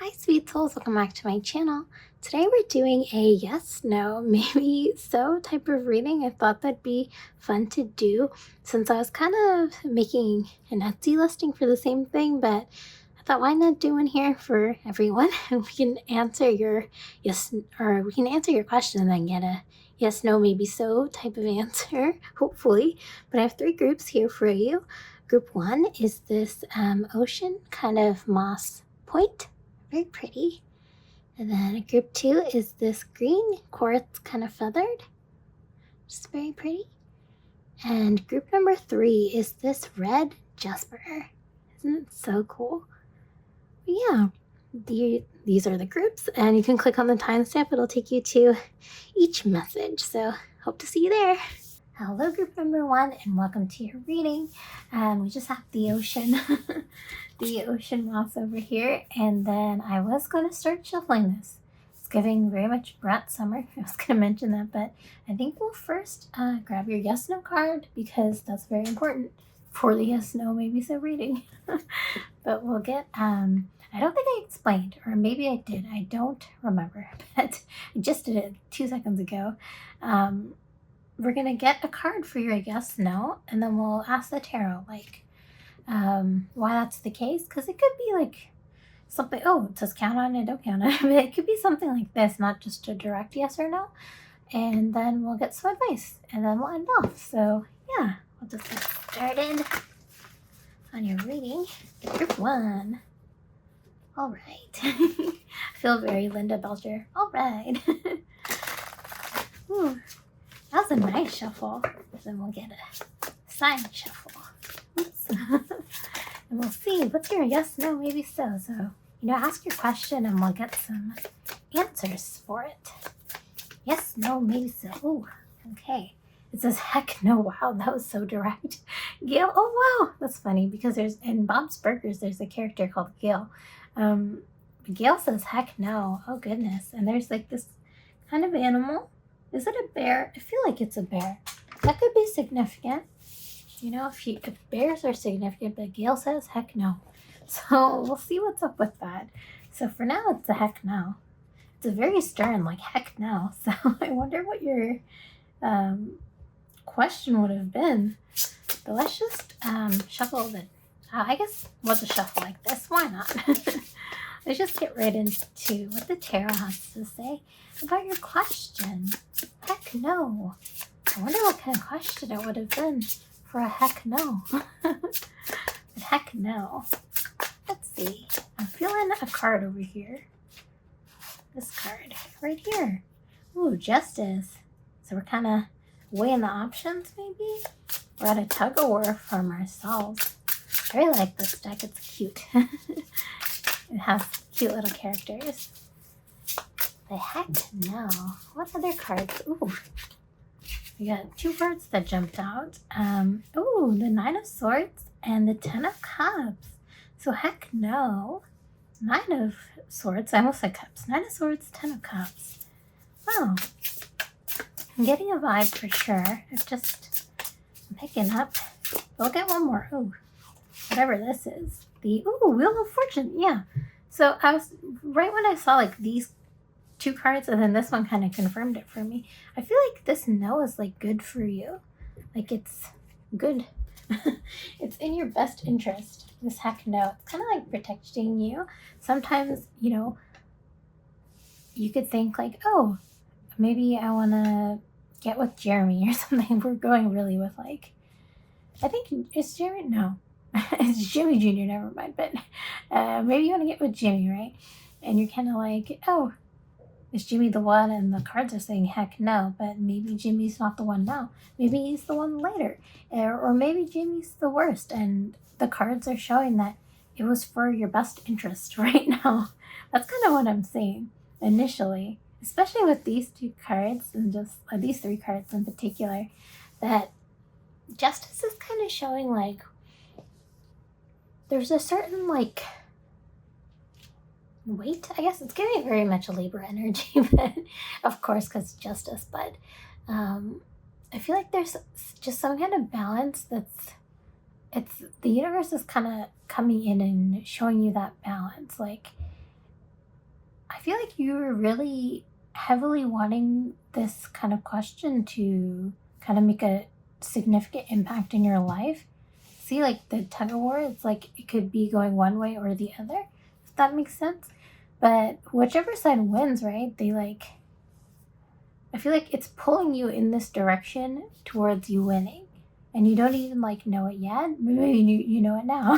Hi, sweet souls. Welcome back to my channel. Today we're doing a yes, no, maybe so type of reading. I thought that'd be fun to do since I was kind of making an Etsy listing for the same thing, but I thought why not do one here for everyone? We can answer your yes, or we can answer your question and then get a yes, no, maybe so type of answer, hopefully. But I have three groups here for you. Group one is this ocean kind of moss point. Very pretty. And then group two is this green quartz kind of feathered. Just very pretty. And group number three is this red jasper. Isn't it so cool? But yeah, these are the groups, and you can click on the timestamp. It'll take you to each message. So hope to see you there. Hello, group number one, and welcome to your reading. We just have the ocean, the ocean moss over here, and then I was going to start shuffling this. It's giving very much Brett Summer. I was going to mention that, but I think we'll first grab your yes no card because that's very important for the yes no maybe so reading. But we'll get I don't think I explained, or maybe I did. I don't remember, but I just did it 2 seconds ago. We're going to get a card for your yes, no, and then we'll ask the tarot, like, why that's the case. Because it could be, like, something, oh, it says count on it, don't count on it. But it could be something like this, not just a direct yes or no. And then we'll get some advice, and then we'll end off. So, yeah, we'll just get started on your reading. Group one. All right. I feel very Linda Belcher. All right. Ooh. That was a nice shuffle. Then we'll get a side shuffle. Oops. And we'll see what's your yes, no, maybe so. So, ask your question and we'll get some answers for it. Yes, no, maybe so. Ooh, okay. It says heck no. Wow, that was so direct. Gail, oh wow, that's funny because there's in Bob's Burgers there's a character called Gail. Gail says heck no. Oh goodness. And there's like this kind of animal. Is it a bear? I feel like it's a bear. That could be significant. If bears are significant, but Gail says heck no. So we'll see what's up with that. So for now, it's a heck no. It's a very stern, like heck no. So I wonder what your question would have been. But let's just shuffle the. I guess we'll just shuffle like this. Why not? Let's just get right into what the tarot has to say about your question. Heck no. I wonder what kind of question it would have been for a heck no. But heck no. Let's see. I'm feeling a card over here. This card right here. Ooh, justice. So we're kind of weighing the options maybe. We're at a tug of war from ourselves. I really like this deck. It's cute. It has cute little characters. The heck no. What other cards? Ooh. We got two cards that jumped out. Ooh, the Nine of Swords and the Ten of Cups. So heck no. Nine of Swords. I almost said Cups. Nine of Swords, Ten of Cups. Wow. I'm getting a vibe for sure. I'm picking up. We'll get one more. Ooh. Whatever this is. Wheel of Fortune. Yeah. So I was right when I saw like these two cards and then this one kind of confirmed it for me. I feel like this no is like good for you. Like it's good. It's in your best interest. This heck no. It's kind of like protecting you. Sometimes, you could think like, oh, maybe I want to get with Jeremy or something. We're going really with like, I think it's Jeremy. No. It's Jimmy Jr., never mind, but maybe you want to get with Jimmy, right? And you're kind of like, oh, is Jimmy the one? And the cards are saying heck no, but maybe Jimmy's not the one now. Maybe he's the one later. Or maybe Jimmy's the worst, and the cards are showing that it was for your best interest right now. That's kind of what I'm saying initially, especially with these two cards and just these three cards in particular, that justice is kind of showing like there's a certain like weight. I guess it's giving very much a Libra energy, but of course because justice. But I feel like there's just some kind of balance it's the universe is kind of coming in and showing you that balance. Like I feel like you're really heavily wanting this kind of question to kind of make a significant impact in your life. See, like the tug of war, it's like it could be going one way or the other, if that makes sense. But whichever side wins, right? I feel like it's pulling you in this direction towards you winning. And you don't even like know it yet. Maybe you know it now.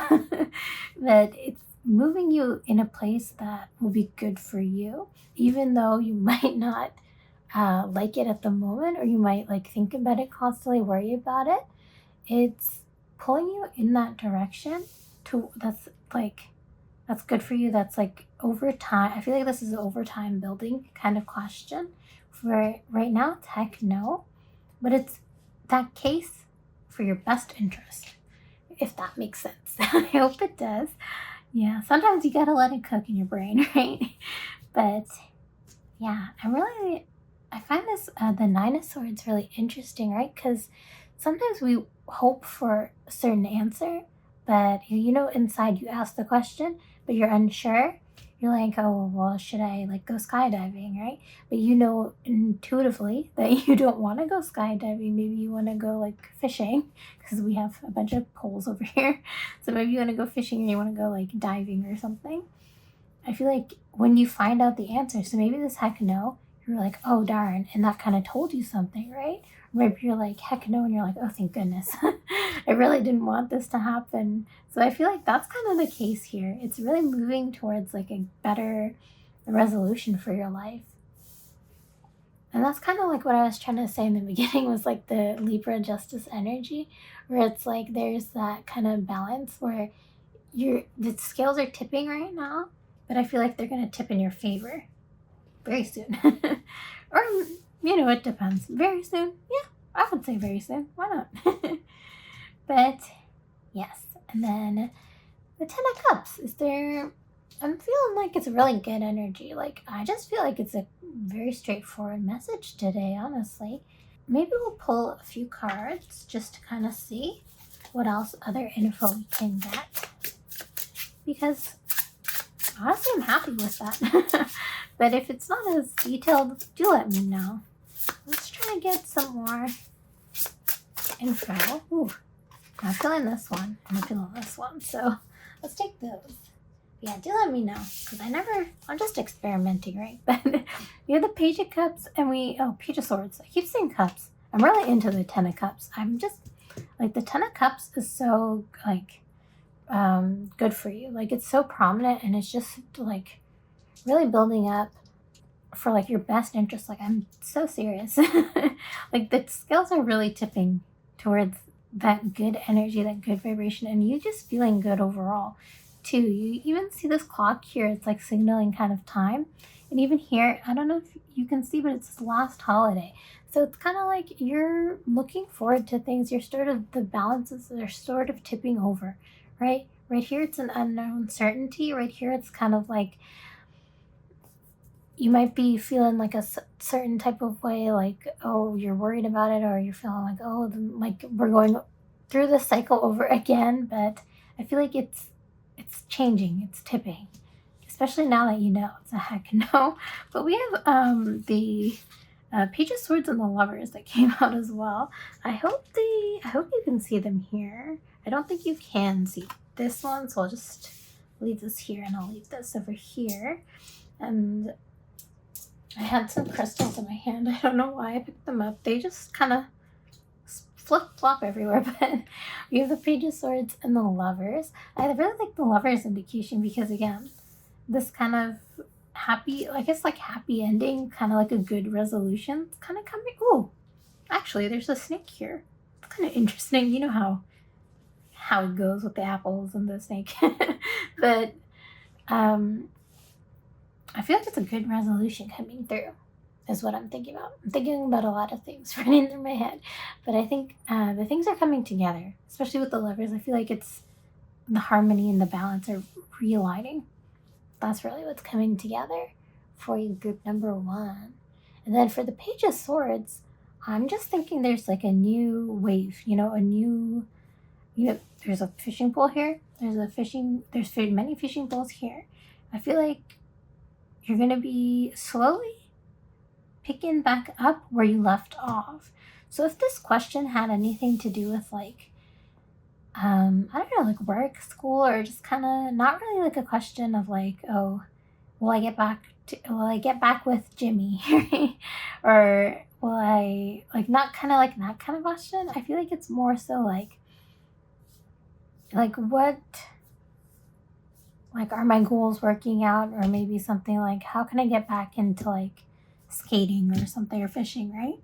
But it's moving you in a place that will be good for you, even though you might not like it at the moment, or you might like think about it constantly, worry about it. It's pulling you in that direction to that's good for you. That's like over time. I feel like this is an over time building kind of question. For right now, it's heck no, but it's that case for your best interest, if that makes sense. I hope it does. Yeah, sometimes you gotta let it cook in your brain, right? But yeah, I find this, the Nine of Swords really interesting, right? Because sometimes we hope for a certain answer, but inside you ask the question, but you're unsure. You're like, oh, well, should I like go skydiving, right? But you know intuitively that you don't want to go skydiving. Maybe you want to go like fishing because we have a bunch of poles over here. So maybe you want to go fishing or you want to go like diving or something. I feel like when you find out the answer, so maybe this heck no, you're like, oh darn, and that kind of told you something, right? Or maybe you're like, heck no, and you're like, oh thank goodness. I really didn't want this to happen. So I feel like that's kind of the case here. It's really moving towards like a better resolution for your life. And that's kind of like what I was trying to say in the beginning was like the Libra justice energy, where it's like there's that kind of balance where the scales are tipping right now, but I feel like they're going to tip in your favor very soon. Or, it depends. Very soon? Yeah, I would say very soon. Why not? But, yes. And then the Ten of Cups. I'm feeling like it's really good energy. Like, I just feel like it's a very straightforward message today, honestly. Maybe we'll pull a few cards just to kind of see what else other info we can get. Because honestly, I'm happy with that. But if it's not as detailed, do let me know. Let's try to get some more info. Ooh, I'm feeling this one. I'm feeling this one. So let's take those. Yeah, do let me know. Because I'm just experimenting, right? But we have the Page of Cups and Page of Swords. I keep saying cups. I'm really into the Ten of Cups. I'm just, like, the Ten of Cups is so, like, good for you. Like, it's so prominent and it's just like really building up for like your best interest. Like, I'm so serious. Like, the scales are really tipping towards that good energy, that good vibration, and you just feeling good overall too. You even see this clock here, it's like signaling kind of time. And even here, I don't know if you can see, but it's this last holiday. So it's kind of like you're looking forward to things. The balances are sort of tipping over. Right here it's an unknown certainty. Right here it's kind of like you might be feeling like a certain type of way, like, oh, you're worried about it, or you're feeling like, oh, like we're going through this cycle over again. But I feel like it's changing, it's tipping, especially now that it's a heck no. But we have the Page of Swords and the Lovers that came out as well. I hope you can see them here. I don't think you can see this one, so I'll just leave this here and I'll leave this over here. And I had some crystals in my hand. I don't know why I picked them up. They just kind of flip-flop everywhere. But we have the Page of Swords and the Lovers. I really like the Lovers indication because, again, this kind of happy ending, kind of like a good resolution. It's kind of coming. Oh, actually, there's a snake here. It's kind of interesting. You know how it goes with the apples and the snake. But I feel like it's a good resolution coming through is what I'm thinking about. I'm thinking about a lot of things running through my head. But I think the things are coming together, especially with the Lovers. I feel like it's the harmony and the balance are realigning. That's really what's coming together for you, group number 1. And then for the Page of Swords, I'm just thinking there's like a new wave, there's a fishing pole here. There's many fishing poles here. I feel like you're going to be slowly picking back up where you left off. So if this question had anything to do with like, I don't know, like work, school, or just kind of not really like a question of like, oh, will I get back with Jimmy? Or will I, like, not kind of like that kind of question. I feel like it's more so like what, like, are my goals working out? Or maybe something like, how can I get back into like skating or something, or fishing, right?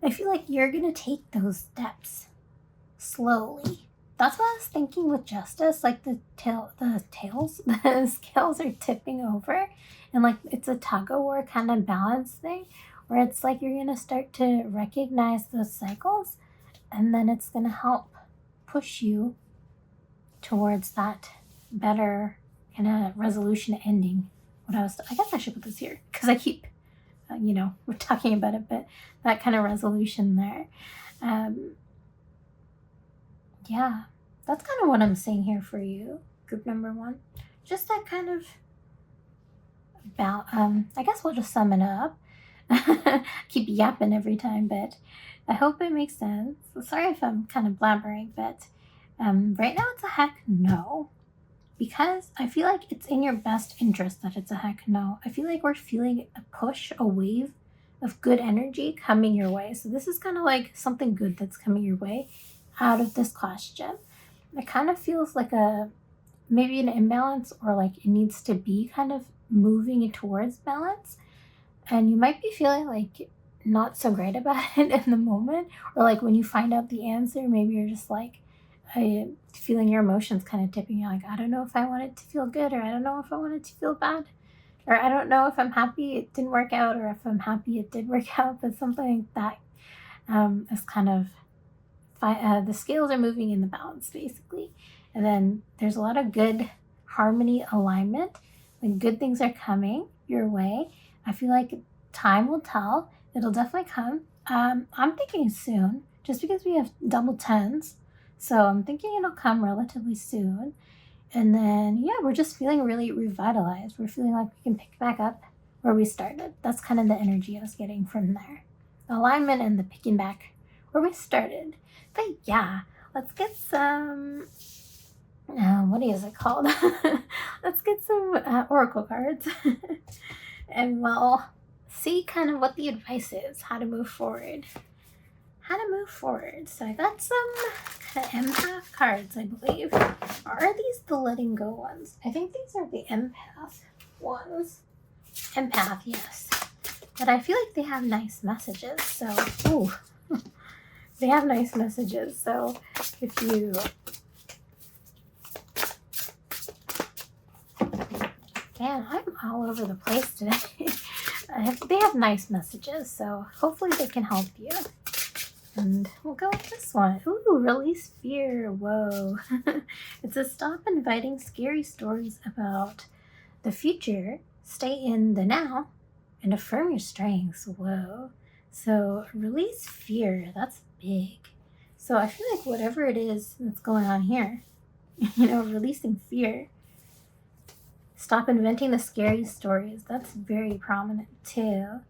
I feel like you're going to take those steps slowly. That's what I was thinking with justice. Like the scales are tipping over, and like it's a tug of war kind of balance thing, where it's like you're going to start to recognize those cycles, and then it's going to help push you towards that better kind of resolution ending. I guess I should put this here because I keep, we're talking about it, but that kind of resolution there. Yeah, that's kind of what I'm saying here for you, group number 1. Just that kind of about, I guess we'll just sum it up. Keep yapping every time, but I hope it makes sense. Sorry if I'm kind of blabbering, but right now it's a heck no. Because I feel like it's in your best interest that it's a heck no. I feel like we're feeling a push, a wave of good energy coming your way. So this is kind of like something good that's coming your way out of this question. It kind of feels like maybe an imbalance, or like it needs to be kind of moving towards balance. And you might be feeling like not so great about it in the moment, or like when you find out the answer, maybe you're just like feeling your emotions kind of tipping. You're like, I don't know if I want it to feel good, or I don't know if I want it to feel bad, or I don't know if I'm happy it didn't work out, or if I'm happy it did work out. But something like that is kind of the scales are moving in the balance basically. And then there's a lot of good harmony, alignment, and good things are coming your way. I feel like time will tell. It'll definitely come. I'm thinking soon, just because we have double 10s. So I'm thinking it'll come relatively soon. And then, yeah, we're just feeling really revitalized. We're feeling like we can pick back up where we started. That's kind of the energy I was getting from there. The alignment and the picking back where we started. But yeah, let's get some, what is it called? Let's get some oracle cards. And we'll see kind of what the advice is, how to move forward. So I got some kind of empath cards, I believe. Or are these the letting go ones? I think these are the empath ones. Empath, yes. But I feel like they have nice messages. So, ooh. They have nice messages. So if you... Man, I'm all over the place today. They have nice messages, so hopefully they can help you. And we'll go with this one. Ooh, release fear. Whoa. It says stop inviting scary stories about the future. Stay in the now and affirm your strengths. Whoa. So release fear. That's big. So I feel like whatever it is that's going on here, releasing fear. Stop inventing the scary stories. That's very prominent too.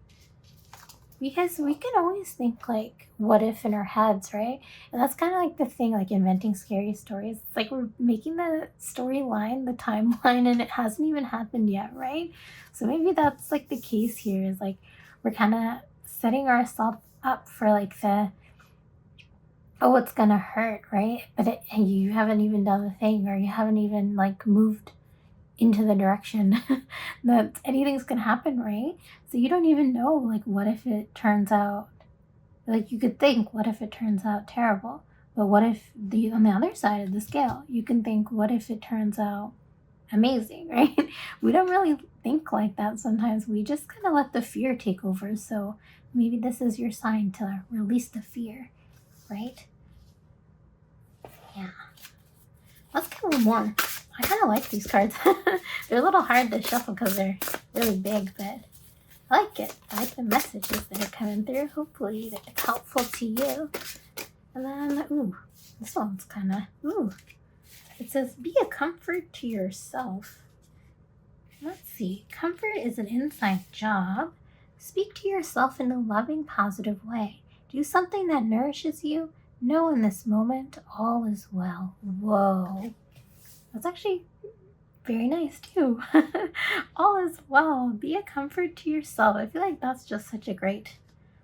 Because we can always think like, what if in our heads, right? And that's kind of like the thing, like inventing scary stories. It's like we're making the storyline, the timeline, and it hasn't even happened yet, right? So maybe that's like the case here, is like we're kind of setting ourselves up for like it's gonna hurt, right? But you haven't even done the thing, or you haven't even like moved into the direction that anything's gonna happen, right? So you don't even know, like, what if it turns out, like, you could think, what if it turns out terrible? But what if on the other side of the scale, you can think, what if it turns out amazing, right? We don't really think like that sometimes. We just kind of let the fear take over. So maybe this is your sign to release the fear, right? Yeah. Let's get one more. I kind of like these cards. They're a little hard to shuffle because they're really big, but I like it. I like the messages that are coming through. Hopefully it's helpful to you. And then, this one's kind of, it says, be a comfort to yourself. Let's see. Comfort is an inside job. Speak to yourself in a loving, positive way. Do something that nourishes you. Know in this moment all is well. Whoa. That's actually very nice too. All is well. Be a comfort to yourself. I feel like that's just such a great,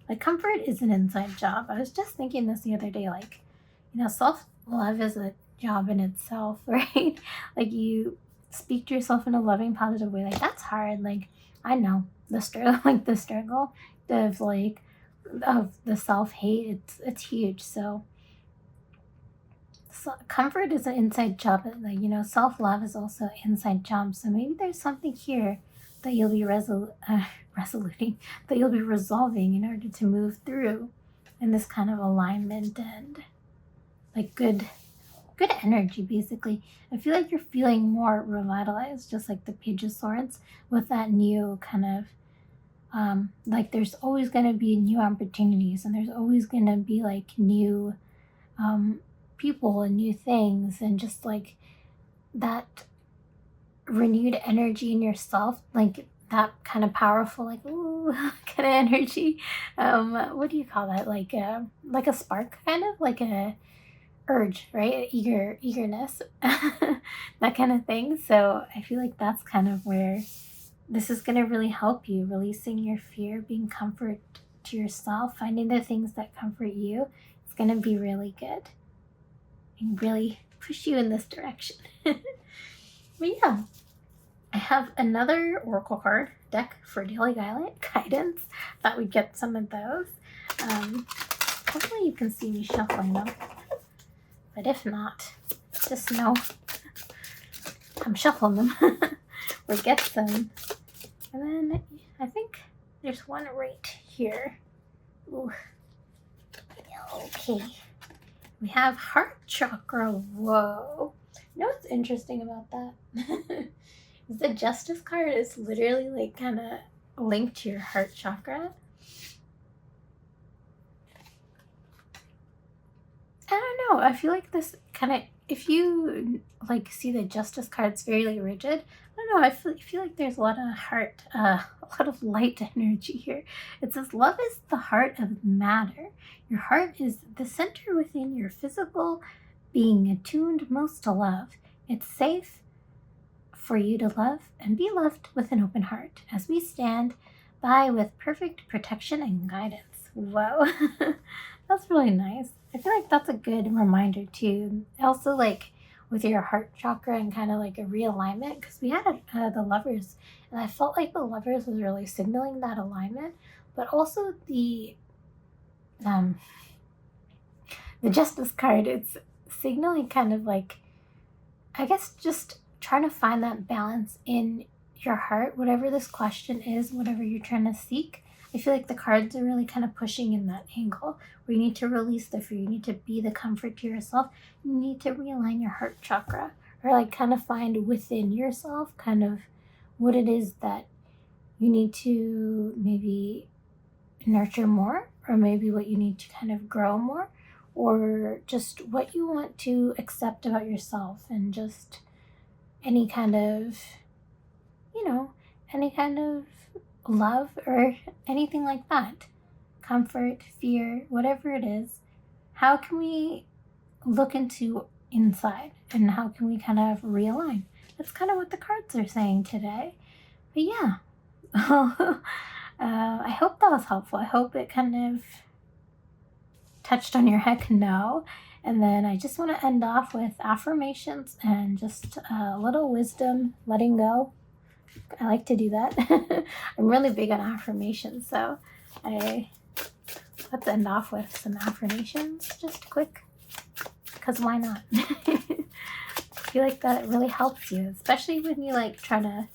like, comfort is an inside job. I was just thinking this the other day, like, self-love is a job in itself, right? Like, you speak to yourself in a loving, positive way. Like, that's hard. Like, I know the struggle, like the struggle of like of the self-hate. It's huge. So comfort is an inside job. Like, self-love is also an inside job. So maybe there's something here that you'll be resoluting, that you'll be resolving in order to move through in this kind of alignment and like good energy. Basically, I feel like you're feeling more revitalized, just like the Page of Swords, with that new kind of like there's always going to be new opportunities, and there's always going to be like new people and new things, and just like that renewed energy in yourself, like that kind of powerful, like, ooh, kind of energy. What do you call that? Like a spark, kind of like a urge, right? Eagerness, that kind of thing. So I feel like that's kind of where this is going to really help you, releasing your fear, being comfort to yourself, finding the things that comfort you. It's going to be really good and really push you in this direction. But yeah, I have another Oracle card deck for daily guidance. Thought we'd get some of those. Hopefully you can see me shuffling them. But if not, just know I'm shuffling them. We'll get some. And then I think there's one right here. Ooh. Okay. We have heart chakra. Whoa. You know what's interesting about that? Is the Justice card is literally like kind of linked to your heart chakra. I don't know. I feel like this kind of, if you like see the Justice card, it's very like rigid. I don't know. I feel like there's a lot of heart, a lot of light energy here. It says, love is the heart of matter. Your heart is the center within your physical being, attuned most to love. It's safe for you to love and be loved with an open heart as we stand by with perfect protection and guidance. Whoa. That's really nice. I feel like that's a good reminder too. Also, like with your heart chakra and kind of like a realignment, because we had the Lovers, and I felt like the Lovers was really signaling that alignment, but also the Justice card, it's signaling kind of like, I guess, just trying to find that balance in your heart, whatever this question is, whatever you're trying to seek. I feel like the cards are really kind of pushing in that angle where you need to release the fear. You need to be the comfort to yourself. You need to realign your heart chakra, or like kind of find within yourself kind of what it is that you need to maybe nurture more, or maybe what you need to kind of grow more, or just what you want to accept about yourself, and just any kind of, any kind of love or anything like that. Comfort, fear, whatever it is. How can we look into inside, and how can we kind of realign? That's kind of what the cards are saying today. But yeah, I hope that was helpful. I hope it kind of touched on your heck no. And then I just want to end off with affirmations and just a little wisdom, letting go. I like to do that. I'm really big on affirmations, so let's end off with some affirmations, just quick, because why not? I feel like that really helps you, especially when you like try to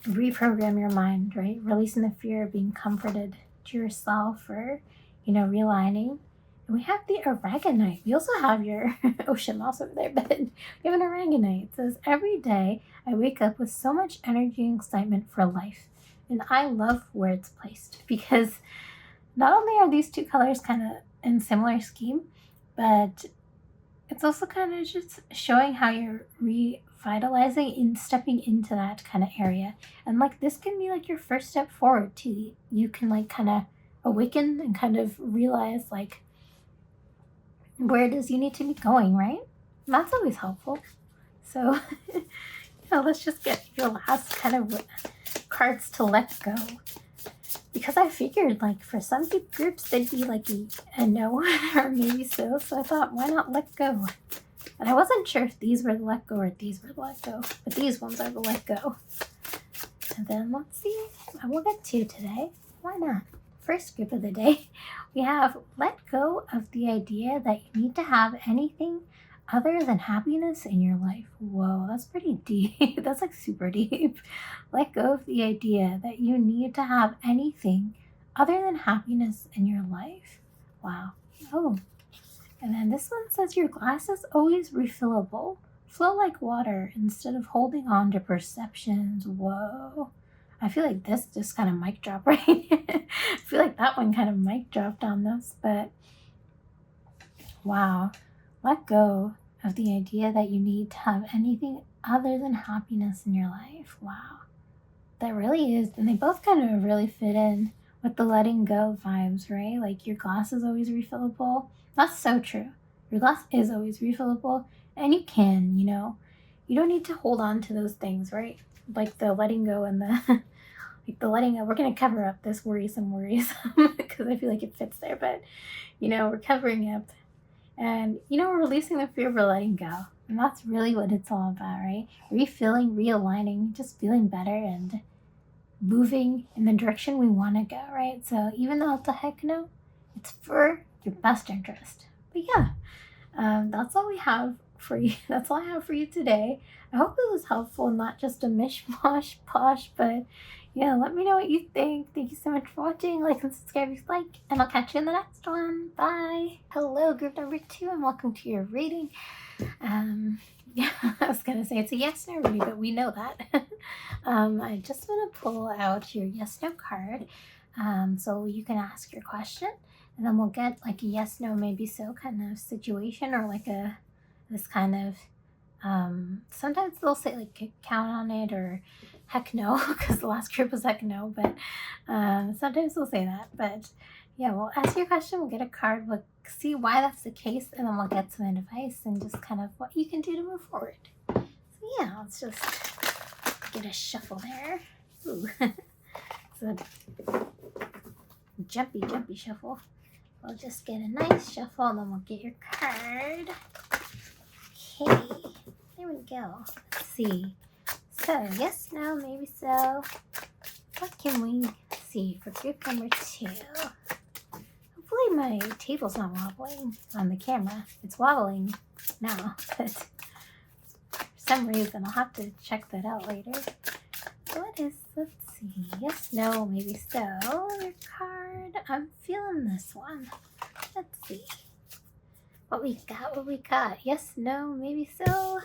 reprogram your mind, right? Releasing the fear of being comforted to yourself, or realigning. And we have the Aragonite. We also have your ocean moss over there, but we have an Aragonite. It says, every day I wake up with so much energy and excitement for life, and I love where it's placed, because not only are these two colors kind of in similar scheme, but it's also kind of just showing how you're vitalizing in stepping into that kind of area. And like this can be like your first step forward too. You can like kind of awaken and kind of realize like where it is you need to be going, right? And that's always helpful. So let's just get your last kind of cards to let go. Because I figured like for some groups they'd be like a no or maybe so. So I thought, why not let go? And I wasn't sure if these were the let go or these were the let go. But these ones are the let go. And then let's see. I will get two today. Why not? First group of the day, we have let go of the idea that you need to have anything other than happiness in your life. Whoa, that's pretty deep. That's like super deep. Let go of the idea that you need to have anything other than happiness in your life. Wow. Oh. And then this one says your glass is always refillable. Flow like water instead of holding on to perceptions. Whoa. I feel like this just kind of mic drop, right? I feel like that one kind of mic dropped on this, but wow. Let go of the idea that you need to have anything other than happiness in your life. Wow. That really is. And they both kind of really fit in with the letting go vibes, right? Like your glass is always refillable. That's so true. Your glass is always refillable, and you can, you don't need to hold on to those things, right? Like the letting go and the like the letting go. We're going to cover up this worrisome because I feel like it fits there, but we're covering up. And, we're releasing the fear, we're letting go. And that's really what it's all about, right? Refilling, realigning, just feeling better and moving in the direction we want to go, right? So even though it's a heck no, it's for your best interest. But yeah, that's all we have for you. That's all I have for you today. I hope it was helpful, not just a mishmash posh, but yeah, let me know what you think. Thank you so much for watching. Like and subscribe if you like, and I'll catch you in the next one. Bye. Hello, group number 2, and welcome to your reading. Yeah, I was gonna say it's a yes no reading, but we know that. I just want to pull out your yes no card, so you can ask your question, and then we'll get like a yes no maybe so kind of situation, or like this kind of sometimes they'll say like count on it or heck no, because the last group was heck no, but sometimes they'll say that. But yeah, we'll ask your question, we'll get a card, we'll see why that's the case, and then we'll get some advice and just kind of what you can do to move forward. So yeah, let's just get a shuffle there. Ooh. It's a jumpy shuffle. We'll just get a nice shuffle, and then we'll get your card. Okay, there we go. Let's see. So, yes, no, maybe so. What can we see for group number 2? Hopefully my table's not wobbling on the camera. It's wobbling now, but for some reason I'll have to check that out later. So let's see. Yes, no, maybe so. Your card. I'm feeling this one. Let's see. What we got? Yes, no, maybe so.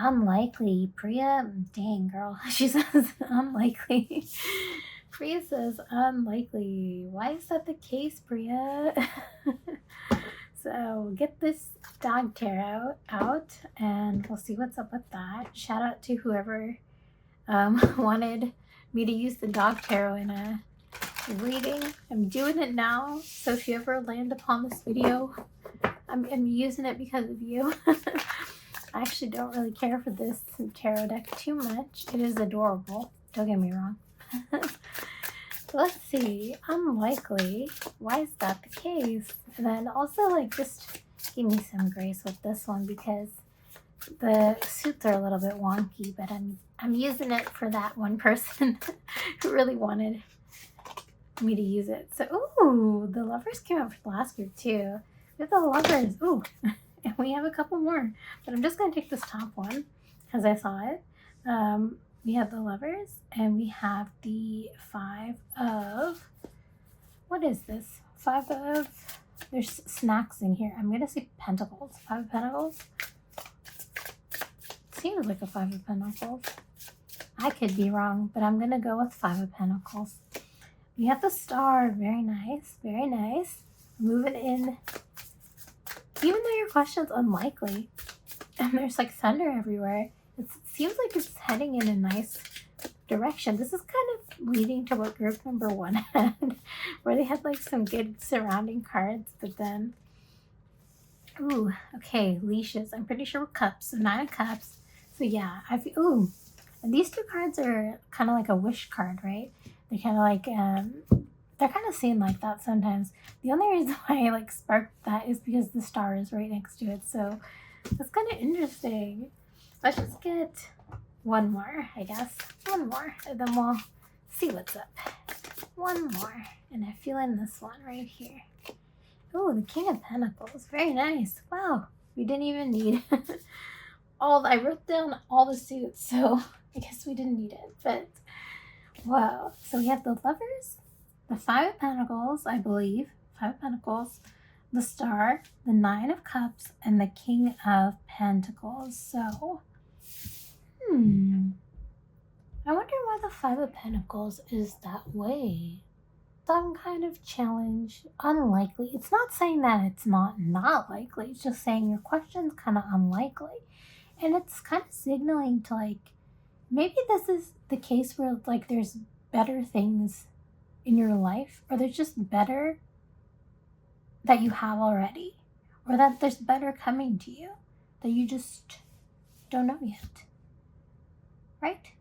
Unlikely. Priya, dang girl. She says unlikely. Priya says unlikely. Why is that the case, Priya? So get this dog tarot out and we'll see what's up with that. Shout out to whoever wanted me to use the dog tarot in a reading. I'm doing it now, so if you ever land upon this video, I'm using it because of you. I actually don't really care for this tarot deck too much. It is adorable, don't get me wrong. Let's see, unlikely. Why is that the case? And then also like just give me some grace with this one because the suits are a little bit wonky, but I'm using it for that one person who really wanted me to use it. So, ooh, the lovers came out for the last group too. We have the lovers. Ooh, and we have a couple more, but I'm just gonna take this top one because I saw it. We have the lovers, and we have the 5 of, what is this? 5 of, there's snacks in here. I'm gonna say pentacles. 5 of pentacles. Seems like a 5 of pentacles. I could be wrong, but I'm gonna go with 5 of pentacles. We have the star. Very nice, very nice. Moving in. Even though your question's unlikely, and there's like thunder everywhere. It seems like it's heading in a nice direction. This is kind of leading to what group number 1 had, where they had like some good surrounding cards, but then, ooh, okay, leashes. I'm pretty sure cups, so 9 of cups. So yeah, ooh, and these 2 cards are kind of like a wish card, right? They're kind of like, they're kind of seen like that sometimes. The only reason why I like sparked that is because the star is right next to it, so that's kind of interesting. Let's just get one more, I guess. One more, and then we'll see what's up. One more, and I'm feeling this one right here. Oh, the King of Pentacles. Very nice. Wow, we didn't even need I wrote down all the suits, so I guess we didn't need it, but wow. So we have the Lovers, the 5 of Pentacles, I believe. 5 of Pentacles, the Star, the 9 of Cups, and the King of Pentacles. So, I wonder why the 5 of Pentacles is that way. Some kind of challenge, unlikely. It's not saying that it's not likely. It's just saying your question's kind of unlikely. And it's kind of signaling to like, maybe this is the case where like there's better things in your life, or there's just better that you have already, or that there's better coming to you that you just don't know yet. Right?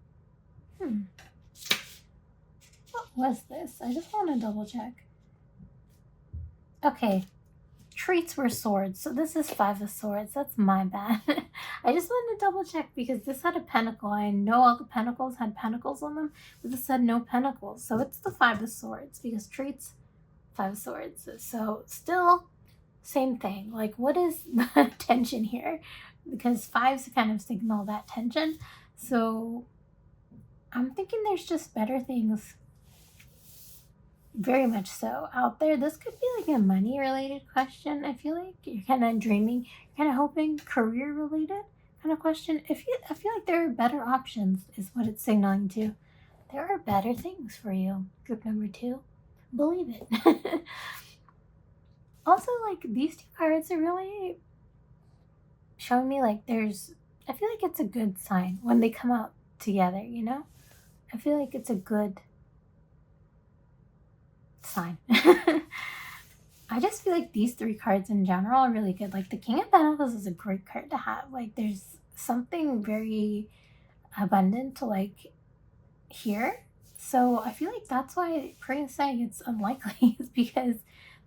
What was this? I just want to double check. Okay. Treats were swords. So this is 5 of Swords. That's my bad. I just wanted to double check because this had a pentacle. I know all the pentacles had pentacles on them, but this had no pentacles. So it's the 5 of Swords because treats, 5 of Swords. So still same thing. Like, what is the tension here? Because 5s kind of signal that tension. So I'm thinking there's just better things, very much so, out there. This could be like a money related question. I feel like you're kind of dreaming, kind of hoping, career related kind of question. I feel like there are better options is what it's signaling to. There are better things for you, group number 2. Believe it. Also, like, these 2 cards are really showing me like I feel like it's a good sign when they come out together, you know? I feel like it's a good sign. I just feel like these 3 cards in general are really good. Like the King of Pentacles is a great card to have. Like there's something very abundant to like here. So I feel like that's why Prince saying it's unlikely is because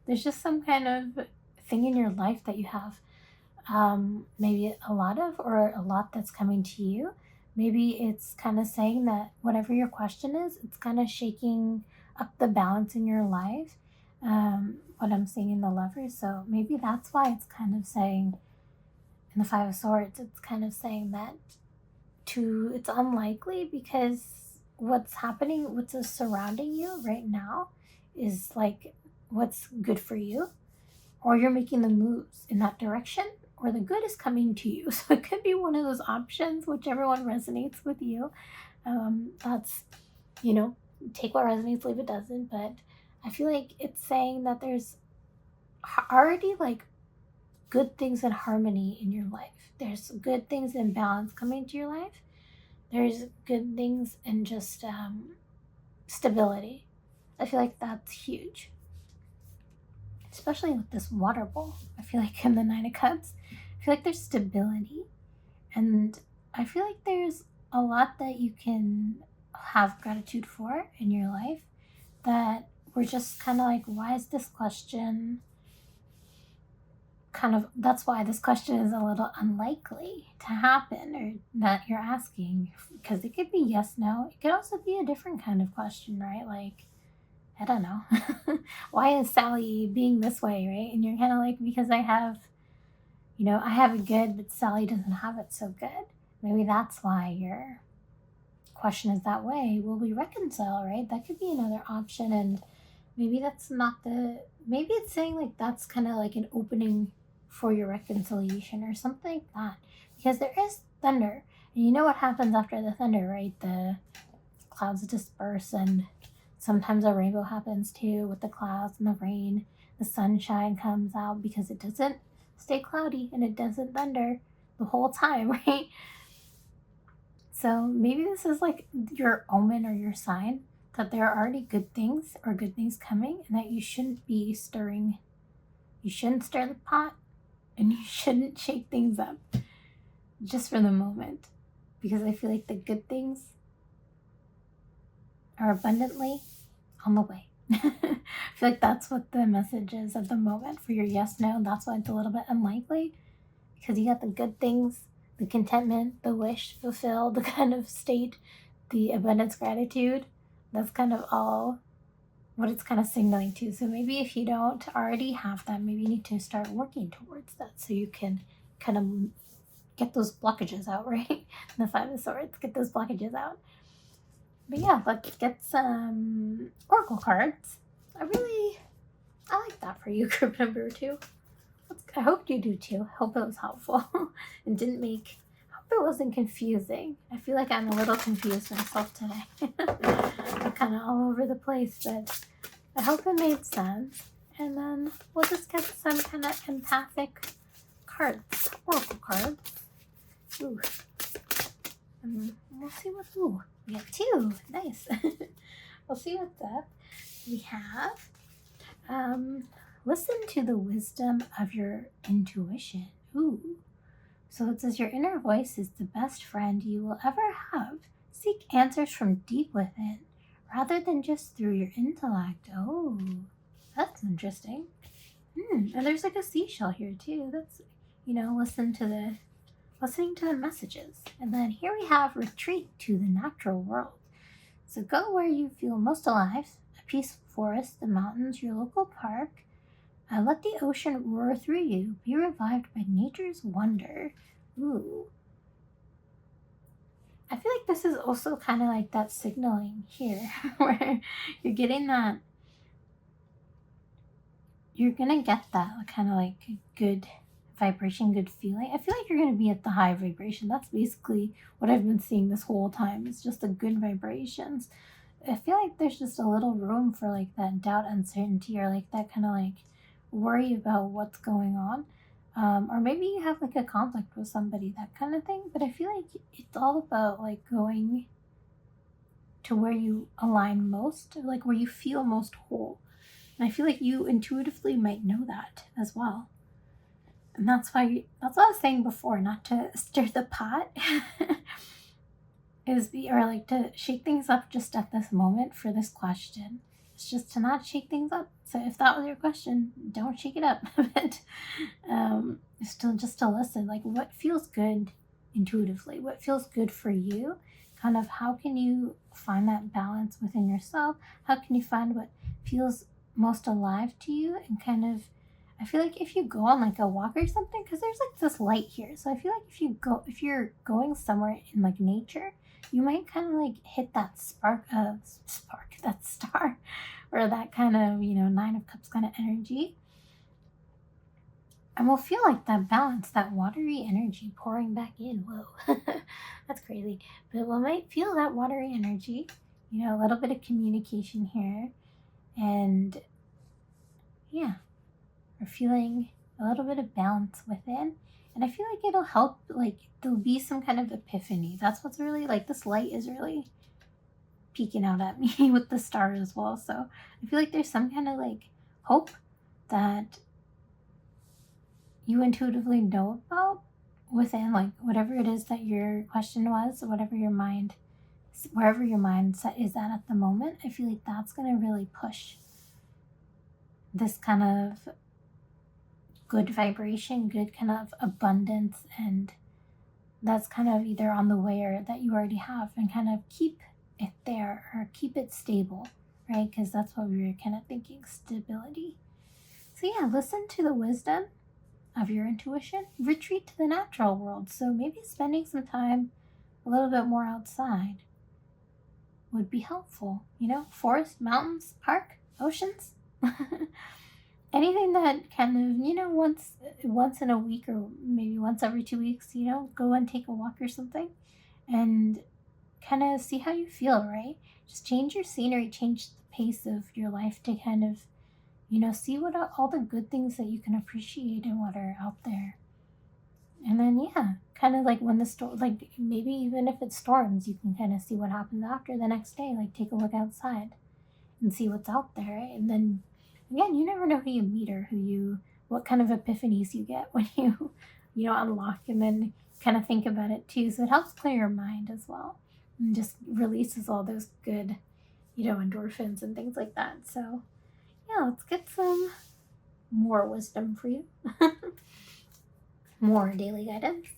there's just some kind of thing in your life that you have maybe a lot of, or a lot that's coming to you. Maybe it's kind of saying that whatever your question is, it's kind of shaking up the balance in your life. What I'm seeing in the Lovers. So maybe that's why it's kind of saying in the 5 of Swords, it's kind of saying that it's unlikely because what's happening, what's surrounding you right now is like what's good for you, or you're making the moves in that direction, or the good is coming to you. So it could be one of those options, whichever one resonates with you. That's, take what resonates, leave it doesn't. But I feel like it's saying that there's already like good things in harmony in your life. There's good things in balance coming to your life. There's good things in just stability. I feel like that's huge. Especially with this water bowl. I feel like in the 9 of Cups, I feel like there's stability. And I feel like there's a lot that you can have gratitude for in your life that we're just kind of like, why is this question that's why this question is a little unlikely to happen, or that you're asking, because it could be yes, no. It could also be a different kind of question, right? Like, I don't know. Why is Sally being this way, right? And you're kind of like, because I have it good, but Sally doesn't have it so good. Maybe that's why your question is that way. Will we reconcile, right? That could be another option. And maybe that's not maybe it's saying like that's kind of like an opening for your reconciliation or something like that. Because there is thunder. And you know what happens after the thunder, right? The clouds disperse, and sometimes a rainbow happens too with the clouds and the rain. The sunshine comes out because it doesn't stay cloudy and it doesn't thunder. the whole time, right? So maybe this is like your omen or your sign that there are already good things or good things coming, and that you shouldn't be stirring. You shouldn't stir the pot, and you shouldn't shake things up just for the moment, because I feel like the good things are abundantly on the way. I feel like that's what the message is at the moment for your yes, no. That's why it's a little bit unlikely, because you got the good things, the contentment, the wish fulfilled, the kind of state, the abundance, gratitude. That's kind of all what it's kind of signaling to. So maybe if you don't already have that, maybe you need to start working towards that so you can kind of get those blockages out, right? The Five of Swords, get those blockages out. But yeah, let's get some oracle cards. I like that for you, group number 2. I hope you do too. I hope it was helpful and didn't make. I hope it wasn't confusing. I feel like I'm a little confused myself today. I'm kind of all over the place, but I hope it made sense. And then we'll just get some kind of empathic cards, oracle cards. Ooh. We'll see what. Ooh, we got 2. Nice. We'll see what's up. We have. Listen to the wisdom of your intuition. Ooh. So it says your inner voice is the best friend you will ever have. Seek answers from deep within rather than just through your intellect. Oh, that's interesting. And there's like a seashell here too. That's, listening to the messages. And then here we have retreat to the natural world. So go where you feel most alive, a peaceful forest, the mountains, your local park. Let the ocean roar through you. Be revived by nature's wonder. Ooh. I feel like this is also kind of like that signaling here where you're getting that. You're going to get that kind of like good vibration, good feeling. I feel like you're going to be at the high vibration. That's basically what I've been seeing this whole time. It's just the good vibrations. I feel like there's just a little room for like that doubt, uncertainty, or like that kind of like worry about what's going on, or maybe you have like a conflict with somebody, that kind of thing. But I feel like it's all about like going to where you align most, like where you feel most whole. And I feel like you intuitively might know that as well. And that's what I was saying before, not to stir the pot or like to shake things up just at this moment for this question. It's just to not shake things up. So if that was your question, don't shake it up. But still just to listen, like what feels good intuitively, what feels good for you, kind of how can you find that balance within yourself? How can you find what feels most alive to you? And kind of, I feel like if you go on like a walk or something, because there's like this light here. So I feel like if you're going somewhere in like nature, you might kind of like hit that that star, or that kind of, 9 of Cups kind of energy. And we'll feel like that balance, that watery energy pouring back in. Whoa, that's crazy. But we might feel that watery energy, a little bit of communication here. And yeah, we're feeling a little bit of balance within. And I feel like it'll help, like there'll be some kind of epiphany. That's what's really like, this light is really peeking out at me with the star as well. So I feel like there's some kind of like hope that you intuitively know about within, like whatever it is that your question was, wherever your mindset is at the moment. I feel like that's going to really push this kind of good vibration, good kind of abundance, and that's kind of either on the way or that you already have, and kind of keep it there or keep it stable, right? Because that's what we were kind of thinking, stability. So yeah, listen to the wisdom of your intuition, retreat to the natural world. So maybe spending some time a little bit more outside would be helpful. Forest, mountains, park, oceans. Anything that kind of, once in a week or maybe once every 2 weeks, go and take a walk or something and kind of see how you feel, right? Just change your scenery, change the pace of your life to kind of, see what all the good things that you can appreciate and what are out there. And then, yeah, kind of like when the storm, like maybe even if it storms, you can kind of see what happens after the next day. Like take a look outside and see what's out there, right? And then again, you never know who you meet or what kind of epiphanies you get when unlock and then kind of think about it too. So it helps clear your mind as well and just releases all those good, endorphins and things like that. So yeah, let's get some more wisdom for you. More daily guidance.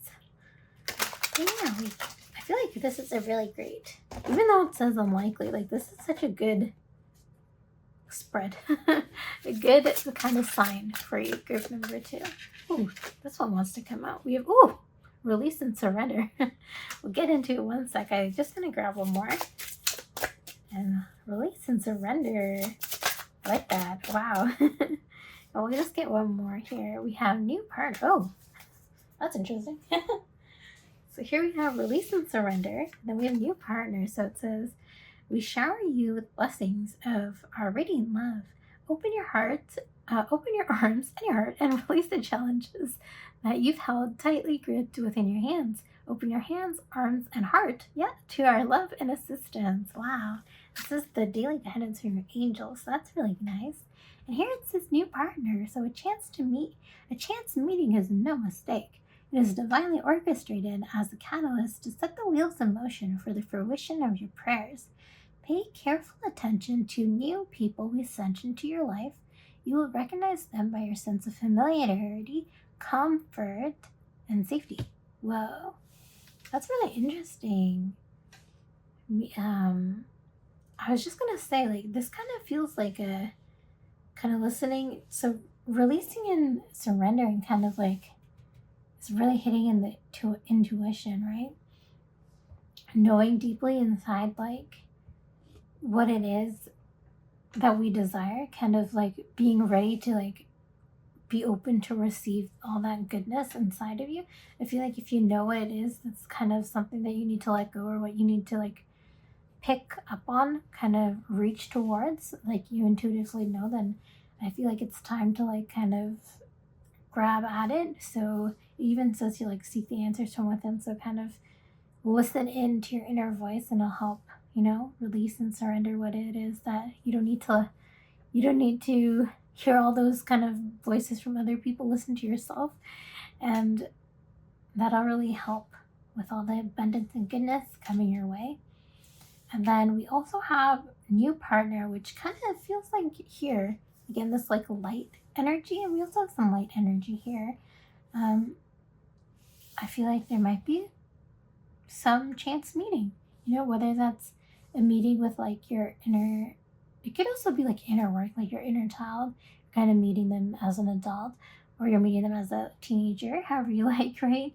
Yeah, I feel like this is a really great, even though it says unlikely, like this is such a good spread. A good kind of sign for you, group number 2. Ooh, this one wants to come out. We have, release and surrender. We'll get into it one sec. I'm just going to grab one more. And release and surrender. I like that. Wow. Well, we'll just get one more here. We have new partner. Oh, that's interesting. So here we have release and surrender. Then we have new partner. So it says, we shower you with blessings of our radiant love. Open your arms and your heart and release the challenges that you've held tightly gripped within your hands. Open your hands, arms, and heart, to our love and assistance. Wow. This is the daily guidance from your angels. So that's really nice. And here it says new partner. So a chance meeting is no mistake. It is divinely orchestrated as a catalyst to set the wheels in motion for the fruition of your prayers. Pay careful attention to new people we send into your life. You will recognize them by your sense of familiarity, comfort, and safety. Whoa, that's really interesting. I was just going to say, like, this kind of feels like a kind of listening. So releasing and surrendering kind of like, it's really hitting in the intuition, right? Knowing deeply inside, like, what it is that we desire, kind of like being ready to like be open to receive all that goodness inside of you. I feel like if you know what it is, that's kind of something that you need to let go, or what you need to like pick up on, kind of reach towards, like you intuitively know, then I feel like it's time to like kind of grab at it. So it even says you like seek the answers from within. So kind of listen into your inner voice, and it'll help, release and surrender what it is that you don't need to hear all those kind of voices from other people. Listen to yourself, and that'll really help with all the abundance and goodness coming your way. And then we also have new partner, which kind of feels like here, again, this like light energy, and we also have some light energy here. I feel like there might be some chance meeting, whether that's a meeting with like your inner, it could also be like inner work, like your inner child, kind of meeting them as an adult, or you're meeting them as a teenager, however you like, right?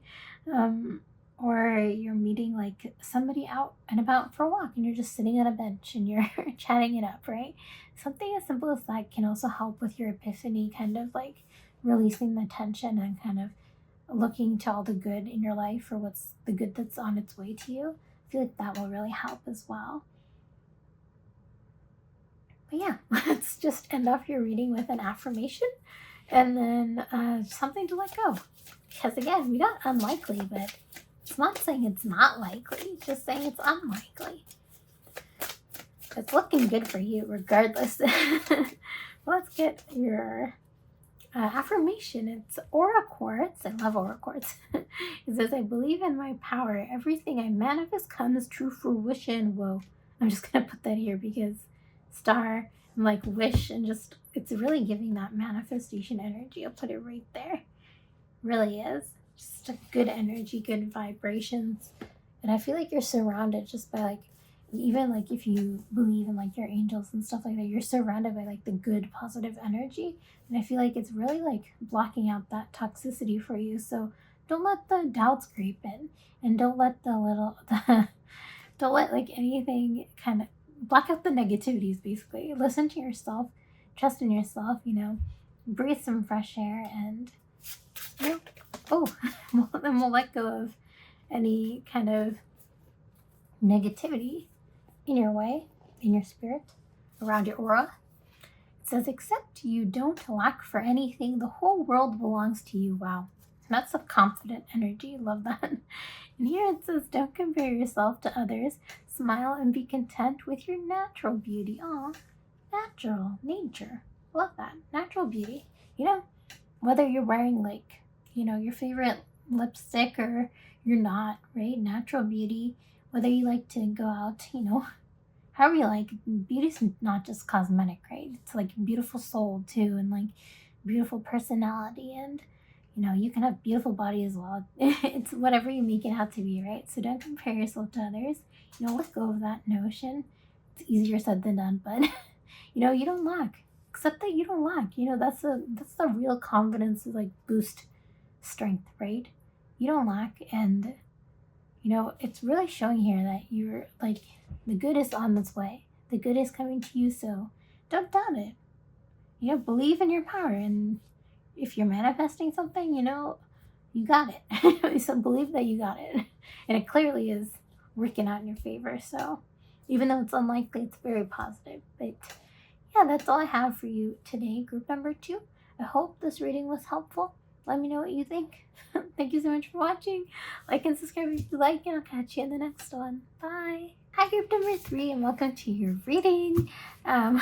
Or you're meeting like somebody out and about for a walk, and you're just sitting on a bench and you're chatting it up, right? Something as simple as that can also help with your epiphany, kind of like releasing the tension and kind of looking to all the good in your life, or what's the good that's on its way to you. I feel like that will really help as well. But yeah, let's just end off your reading with an affirmation, and then something to let go. Because again, we got unlikely, but it's not saying it's not likely, it's just saying it's unlikely. It's looking good for you regardless. Let's get your affirmation. It's Aura Quartz. I love Aura Quartz. It says, I believe in my power. Everything I manifest comes to fruition. Whoa. I'm just going to put that here because star and like wish, and just, it's really giving that manifestation energy. I'll put it right there. Really is. Just a good energy, good vibrations. And I feel like you're surrounded just by like, even like if you believe in like your angels and stuff like that, you're surrounded by like the good positive energy. And I feel like it's really like blocking out that toxicity for you. So don't let the doubts creep in, and don't let don't let like anything kind of block out the negativities. Basically listen to yourself, trust in yourself, breathe some fresh air, and then we'll let go of any kind of negativity in your way, in your spirit, around your aura. It says, except you don't lack for anything, the whole world belongs to you. Wow. That's a confident energy. Love that. And here it says, don't compare yourself to others. Smile and be content with your natural beauty. Aw, natural, nature. Love that. Natural beauty. You know, whether you're wearing like, your favorite lipstick or you're not, right? Natural beauty. Whether you like to go out, however you like. Beauty's not just cosmetic, right? It's like beautiful soul too, and like beautiful personality, and you can have beautiful body as well. It's whatever you make it out to be, right? So don't compare yourself to others. Let go of that notion. It's easier said than done, but you don't lack. Accept that you don't lack. That's the real confidence to like boost strength, right? You don't lack, and it's really showing here that you're like, the good is on its way. The good is coming to you, so don't doubt it. Believe in your power, and if you're manifesting something, you got it. So believe that you got it. And it clearly is working out in your favor. So even though it's unlikely, it's very positive. But yeah, that's all I have for you today, group number 2. I hope this reading was helpful. Let me know what you think. Thank you so much for watching. Like and subscribe if you like, and I'll catch you in the next one. Bye. Hi, group number 3, and welcome to your reading. I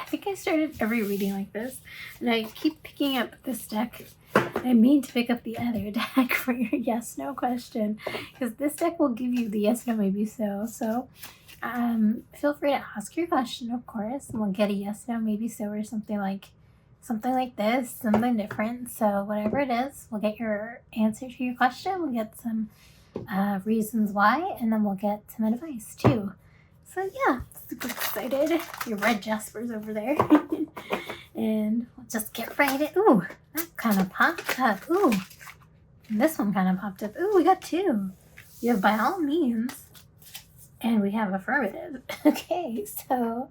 think I started every reading like this, and I keep picking up this deck. I mean to pick up the other deck for your yes, no question, because this deck will give you the yes, no, maybe so. So feel free to ask your question, of course, and we'll get a yes, no, maybe so, or something like this, something different. So whatever it is, we'll get your answer to your question. We'll get some reasons why, and then we'll get some advice too. So yeah, super excited. Your red Jaspers over there. And we'll just get right in. Ooh, that kind of popped up. Ooh, and this one kind of popped up. Ooh, we got 2. We have by all means, and we have affirmative. Okay, so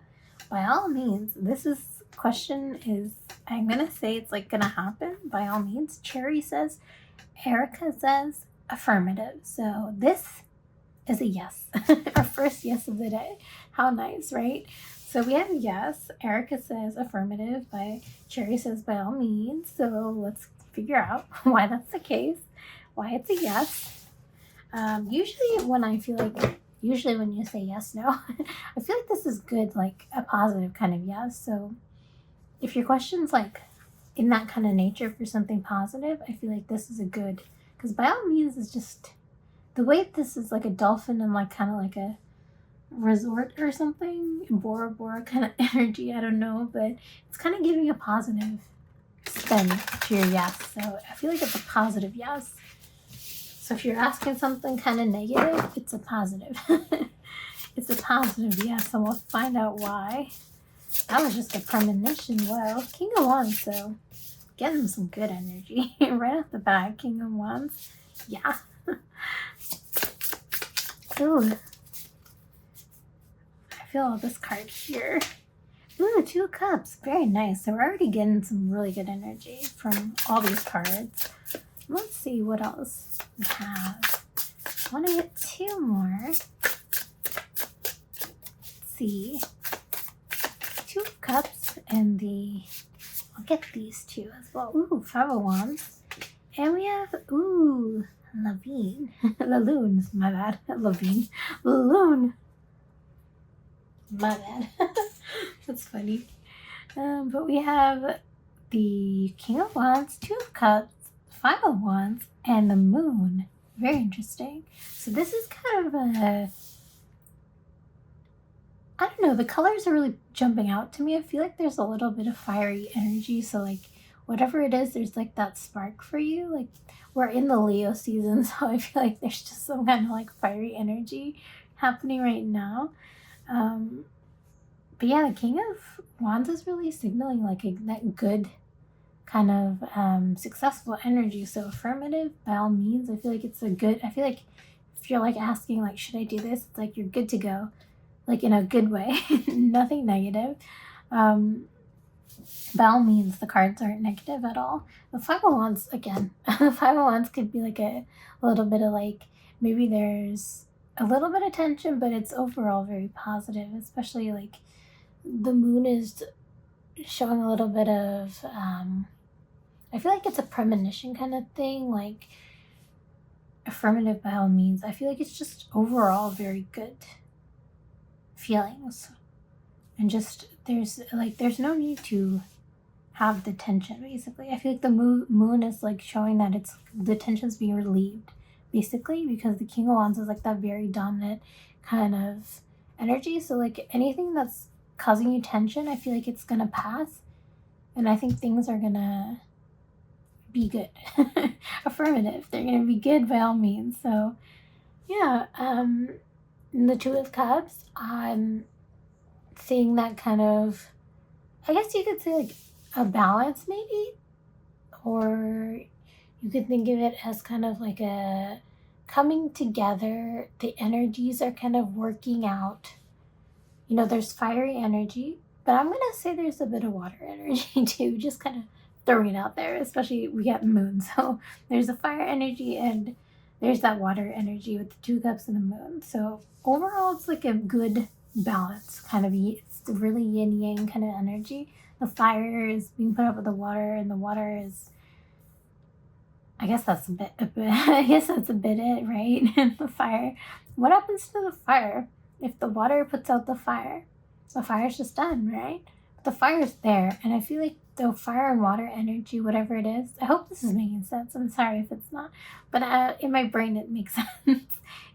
by all means, this question is, I'm gonna say it's like gonna happen. By all means. Cherry says, Erica says affirmative. So this is a yes. Our first yes of the day. How nice, right? So we have a yes. Erica says affirmative. Cherry says by all means. So let's figure out why that's the case, why it's a yes. Usually when you say yes, no, I feel like this is good, like a positive kind of yes. So if your question's like in that kind of nature for something positive, I feel like this is a good, because by all means is just the way this is like a dolphin and like kind of like a resort or something, Bora Bora kind of energy. I don't know, but it's kind of giving a positive spin to your yes. So I feel like it's a positive yes. So if you're asking something kind of negative, it's a positive. It's a positive yes, and we'll find out why. That was just a premonition. Wow, King of Wands, so getting some good energy right off the bat. King of Wands, yeah. Ooh, I feel all this card here. Ooh, 2 of Cups, very nice. So we're already getting some really good energy from all these cards. Let's see what else we have. I want to get 2 more. Let's see. 2 of Cups, and I'll get these 2 as well. Ooh, 5 of Wands. And we have, ooh, Lavine. Laloon, my bad. Lavine. Laloon. My bad. That's funny. But we have the King of Wands, 2 of Cups, 5 of Wands, and the Moon. Very interesting. So this is kind of a, I don't know, the colors are really jumping out to me. I feel like there's a little bit of fiery energy. So like whatever it is, there's like that spark for you. Like we're in the Leo season, so I feel like there's just some kind of like fiery energy happening right now. But yeah, the King of Wands is really signaling like that good kind of successful energy. So affirmative, by all means. I feel like it's a good, I feel like if you're like asking like, should I do this? It's like you're good to go, like in a good way. Nothing negative. By all means, the cards aren't negative at all. The 5 of Wands, again, the 5 of Wands could be like a little bit of like, maybe there's a little bit of tension, but it's overall very positive, especially like the Moon is showing a little bit of I feel like it's a premonition kind of thing, like affirmative by all means. I feel like it's just overall very good feelings. And just there's no need to have the tension, basically. I feel like the moon is like showing that it's the tension's being relieved, basically, because the King of Wands is like that very dominant kind of energy. So like anything that's causing you tension, I feel like it's gonna pass, and I think things are gonna be good. Affirmative, they're gonna be good by all means. So yeah, the Two of Cups, I'm seeing that kind of, I guess you could say like a balance maybe, or you could think of it as kind of like a coming together. The energies are kind of working out. You know, there's fiery energy, but I'm going to say there's a bit of water energy too, just kind of throwing it out there, especially we got moon. So there's a fire energy and there's that water energy with the Two Cups and the moon. So overall, it's like a good balance, kind of. It's really yin yang kind of energy. The fire is being put up with the water, and the water is, I guess that's a bit it, right? The fire. What happens to the fire if the water puts out the fire? The fire's just done, right? But the fire's there, and I feel like the fire and water energy, whatever it is, I hope this is making sense. I'm sorry if it's not, but in my brain it makes sense.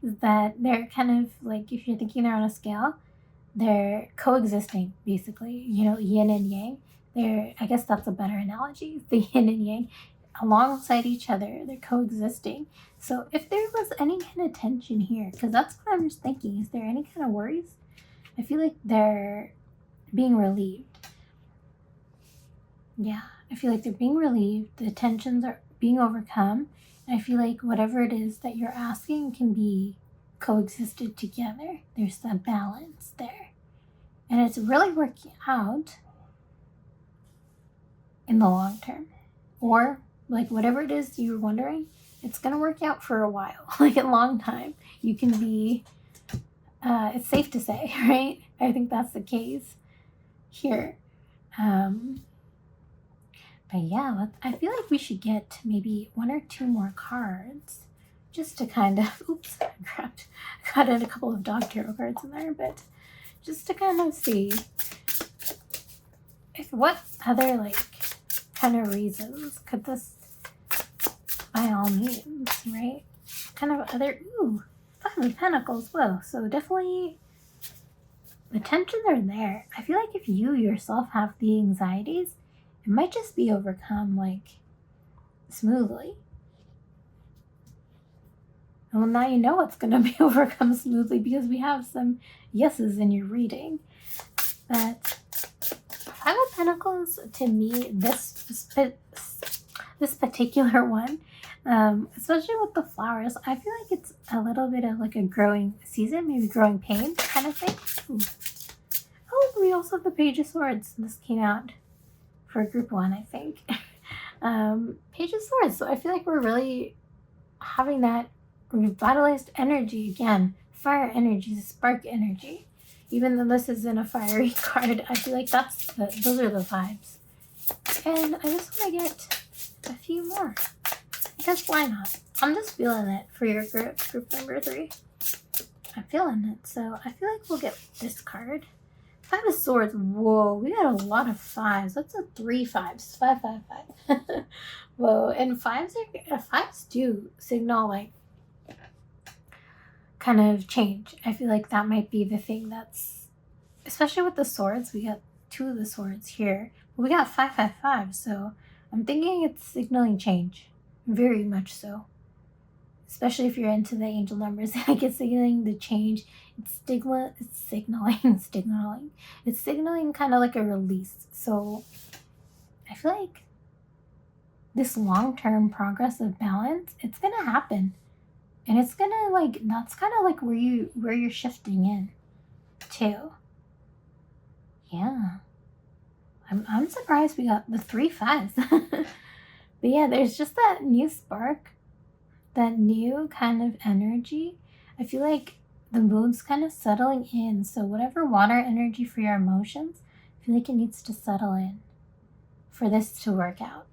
Is that they're kind of like, if you're thinking they're on a scale, they're coexisting, basically, you know, yin and yang. I guess that's a better analogy, the yin and yang alongside each other, they're coexisting. So if there was any kind of tension here, because that's what I'm just thinking, is there any kind of worries? I feel like they're being relieved. Yeah, I feel like they're being relieved, the tensions are being overcome, and I feel like whatever it is that you're asking can be coexisted together. There's that balance there, and it's really working out in the long term. Or like whatever it is you're wondering, it's gonna work out for a while, like a long time. You can be it's safe to say, right? I think that's the case here. But yeah, I feel like we should get maybe one or two more cards just to kind of, oops, I got in a couple of dog tarot cards in there, but just to kind of see if what other like kind of reasons could this, by all means, right? Kind of other, Five of Pentacles, whoa. So definitely the tensions are there. I feel like if you yourself have the anxieties, it might just be overcome like smoothly. Well, now you know it's going to be overcome smoothly because we have some yeses in your reading. But Five of Pentacles, to me, this particular one, especially with the flowers, I feel like it's a little bit of like a growing season, maybe growing pain kind of thing. Ooh. Oh, we also have the Page of Swords. This came out for group 1, I think. Page of Swords. So I feel like we're really having that revitalized energy again. Fire energy, spark energy. Even though this isn't a fiery card, I feel like those are the vibes. And I just want to get a few more. Because why not? I'm just feeling it for your group number 3. I'm feeling it. So I feel like we'll get this card. Five of Swords. Whoa, we got a lot of 5s. That's a 3 5s. 5, 5, 5. Whoa, and 5s do signal like kind of change. I feel like that might be the thing that's, especially with the swords, we got 2 of the swords here, but we got 5, 5, 5. So I'm thinking it's signaling change, very much so. Especially if you're into the angel numbers, like it's signaling the change. It's signaling kind of like a release. So I feel like this long-term progress of balance, it's gonna happen, and it's gonna like, that's kind of like where you're shifting in to. Yeah, I'm surprised we got the 3 5s. But yeah, there's just that new spark, that new kind of energy. I feel like the mood's kind of settling in. So whatever water energy for your emotions, I feel like it needs to settle in for this to work out.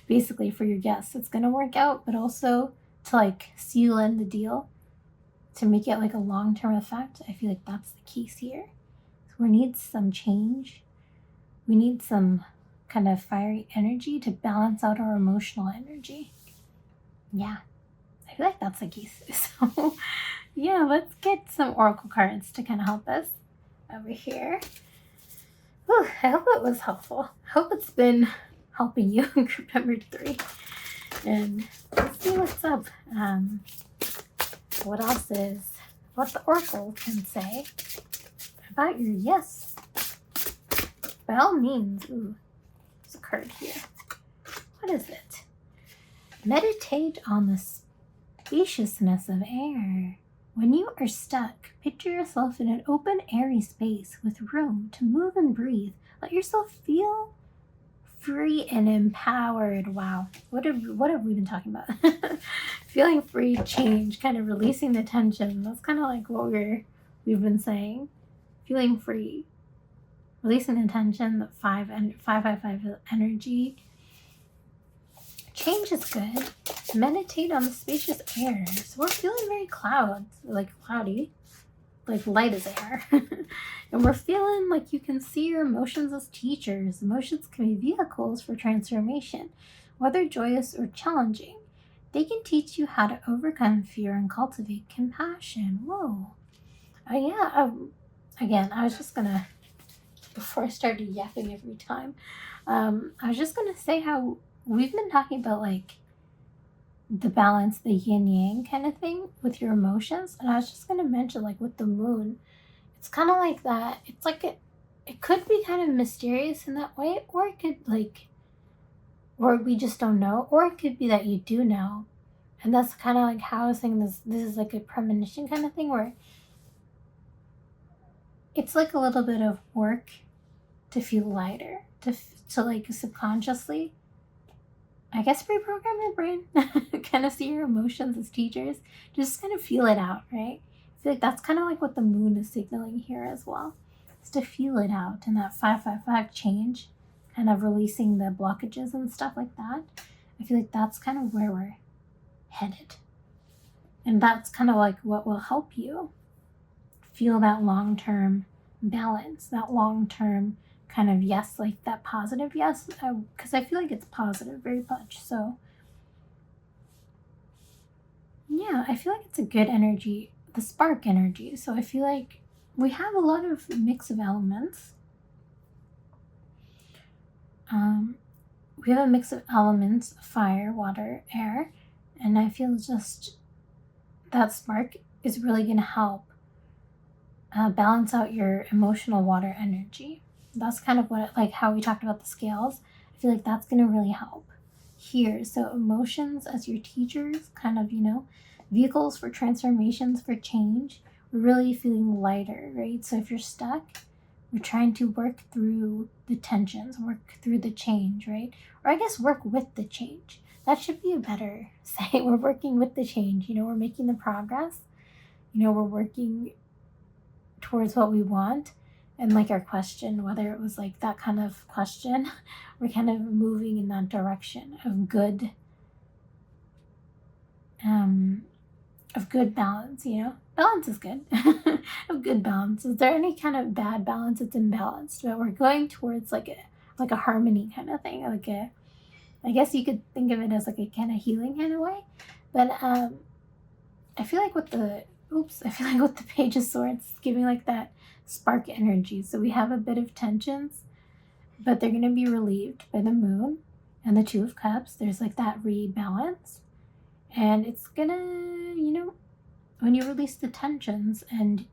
basically for your guests. It's going to work out, but also to like seal in the deal, to make it like a long-term effect. I feel like that's the case here. So we need some change. We need some kind of fiery energy to balance out our emotional energy. Yeah, I feel like that's the case. So yeah, let's get some oracle cards to kind of help us over here. Whew, I hope it was helpful. I hope it's been helping you in group number 3. And let's see what's up. What else is, what the oracle can say about your yes. By all means, ooh, there's a card here. What is it? Meditate on the spaciousness of air. When you are stuck, picture yourself in an open, airy space with room to move and breathe. Let yourself feel free and empowered. Wow. What have we been talking about? Feeling free, change, kind of releasing the tension. That's kind of like what we've been saying. Feeling free. Releasing the tension, the 555 energy. Change is good. Meditate on the spacious air. So we're feeling very cloudy, like light as air. And we're feeling like you can see your emotions as teachers. Emotions can be vehicles for transformation, whether joyous or challenging. They can teach you how to overcome fear and cultivate compassion. Whoa. Again, I was just gonna, before I started yapping every time, I was just gonna say how we've been talking about like the balance, the yin yang kind of thing with your emotions. And I was just going to mention, like with the moon, it's kind of like that. It's like it could be kind of mysterious in that way, or it could or we just don't know, or it could be that you do know. And that's kind of like how I was saying this is like a premonition kind of thing, where it's like a little bit of work to feel lighter, to like subconsciously, I guess, reprogram your brain, kind of see your emotions as teachers, just kind of feel it out, right? I feel like that's kind of like what the moon is signaling here as well. It's to feel it out, and that 555 change, kind of releasing the blockages and stuff like that. I feel like that's kind of where we're headed. And that's kind of like what will help you feel that long-term balance, that long-term kind of yes, like that positive yes, because I feel like it's positive very much. So yeah, I feel like it's a good energy, the spark energy. So I feel like we have a lot of mix of elements. We have a mix of elements: fire, water, air, and I feel just that spark is really going to help balance out your emotional water energy. That's kind of what, like how we talked about the scales. I feel like that's going to really help here. So emotions as your teachers, kind of, vehicles for transformations, for change. We're really feeling lighter, right? So if you're stuck, we're trying to work through the tensions, work through the change, right? Or I guess work with the change. That should be a better say. We're working with the change. We're making the progress. We're working towards what we want. And like our question, whether it was like that kind of question, we're kind of moving in that direction of good balance, balance is good. Of good balance. Is there any kind of bad balance? It's imbalanced, but we're going towards like a harmony kind of thing, I guess you could think of it as like a kind of healing kind of way. But I feel like with the Page of Swords, it's giving like that spark energy. So we have a bit of tensions, but they're going to be relieved by the moon and the Two of Cups. There's like that rebalance, and it's going to, when you release the tensions and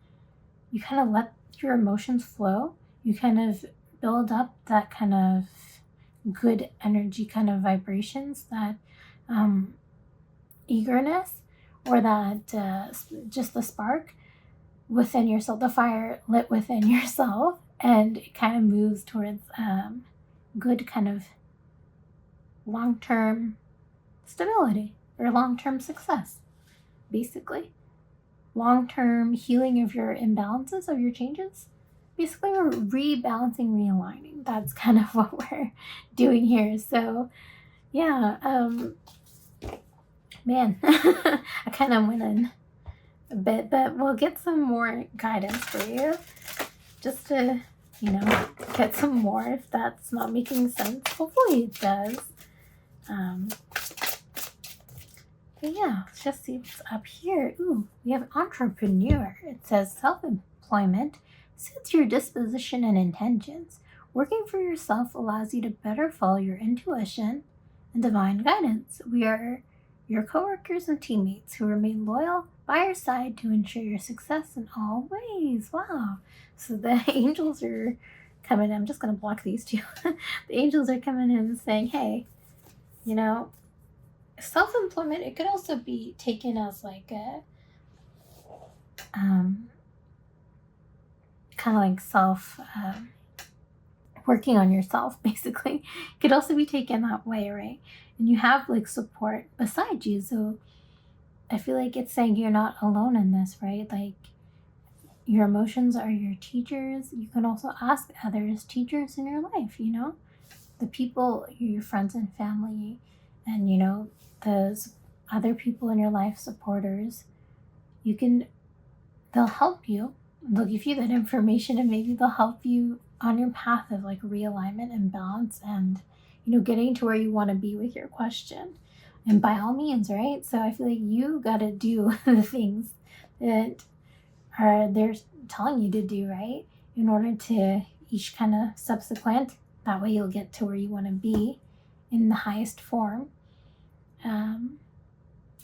you kind of let your emotions flow, you kind of build up that kind of good energy kind of vibrations, that eagerness, or that just the spark within yourself, the fire lit within yourself, and it kind of moves towards good kind of long-term stability or long-term success, basically. Long-term healing of your imbalances, of your changes. basically we're rebalancing, realigning. That's kind of what we're doing here. So yeah, man, I kind of went in a bit, but we'll get some more guidance for you just to, get some more if that's not making sense. Hopefully it does. But yeah, let's just see what's up here. Ooh, we have entrepreneur. It says self-employment suits your disposition and intentions. Working for yourself allows you to better follow your intuition and divine guidance. We are your coworkers and teammates who remain loyal by your side to ensure your success in all ways. Wow. So the angels are coming in. I'm just going to block these two. The angels are coming in and saying, hey, self-employment, it could also be taken as like a kind of like self working on yourself, basically. It could also be taken that way, right? And you have like support beside you. So I feel like it's saying you're not alone in this, right? Like your emotions are your teachers. You can also ask others, teachers in your life, the people, your friends and family, and those other people in your life, supporters. They'll help you. They'll give you that information, and maybe they'll help you on your path of like realignment and balance and getting to where you want to be with your question. And by all means, right? So I feel like you got to do the things that they're telling you to do, right? In order to each kind of subsequent, that way you'll get to where you want to be in the highest form.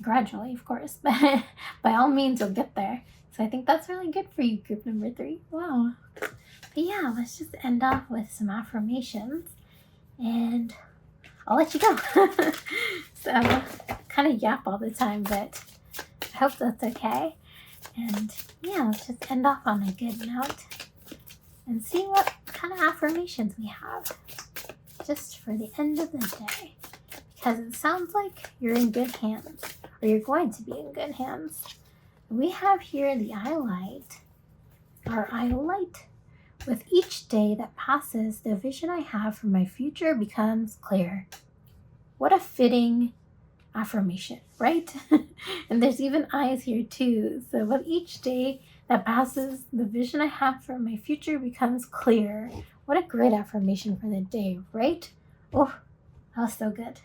Gradually, of course, but by all means you'll get there. So I think that's really good for you, group number 3. Wow. But yeah, let's just end off with some affirmations and I'll let you go. So kind of yap all the time, but I hope that's okay. And yeah, let's just end off on a good note and see what kind of affirmations we have just for the end of the day. Because it sounds like you're in good hands, or you're going to be in good hands. We have here the I light, or I light. With each day that passes, the vision I have for my future becomes clear. What a fitting affirmation, right? And there's even eyes here too. So with each day that passes, the vision I have for my future becomes clear. What a great affirmation for the day, right? Oh, that was so good.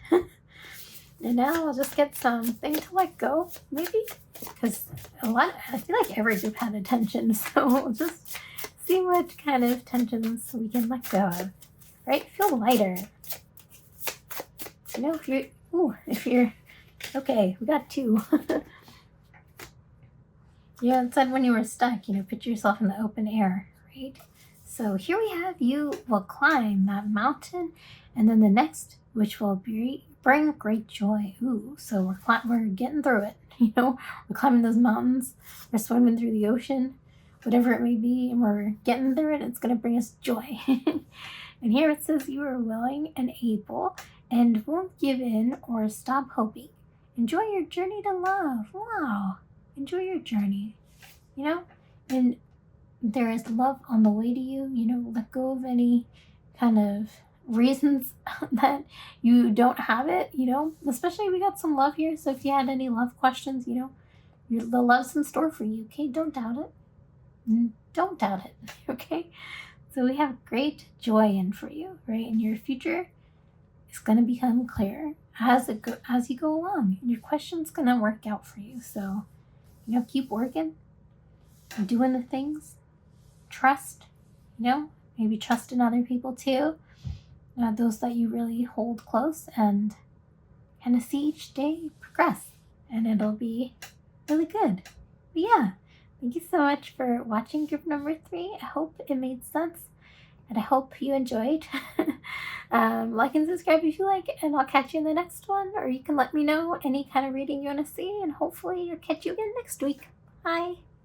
And now I'll just get something to let go, maybe, because I feel like every group had a tension, so we'll just see what kind of tensions we can let go of, right? Feel lighter. If you're, okay, we got 2. Yeah, it said when you were stuck, put yourself in the open air, right? So here we have you will climb that mountain, and then the next, which will bring great joy. Ooh, so we're getting through it, we're climbing those mountains, we're swimming through the ocean, whatever it may be, and we're getting through it. It's going to bring us joy. And here it says you are willing and able and won't give in or stop hoping. Enjoy your journey to love. Wow. Enjoy your journey, and there is love on the way to you. Let go of any kind of reasons that you don't have it, especially we got some love here. So if you had any love questions, the love's in store for you. Okay. Don't doubt it. Don't doubt it. Okay. So we have great joy in for you, right? And your future is going to become clear as you go along, and your question's going to work out for you. So, keep working, doing the things, trust, maybe trust in other people too, those that you really hold close, and kind of see each day progress, and it'll be really good. But yeah, thank you so much for watching group number 3. I hope it made sense, and I hope you enjoyed. Like and subscribe if you like, and I'll catch you in the next one, or you can let me know any kind of reading you want to see, and hopefully I'll catch you again next week. Bye.